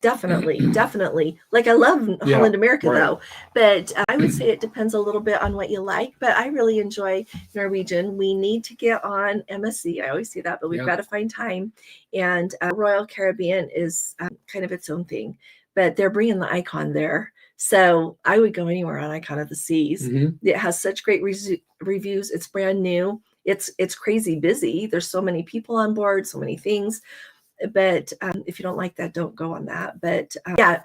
Definitely. Like I love Yeah, Holland America right. though, but I would say it depends a little bit on what you like. But I really enjoy Norwegian. We need to get on MSC. I always say that, but we've Yeah. got to find time. And Royal Caribbean is kind of its own thing, but they're bringing the Icon there. So I would go anywhere on Icon of the Seas. Hmm. It has such great reviews. It's brand new. It's crazy busy. There's so many people on board, so many things, but if you don't like that, don't go on that. But yeah,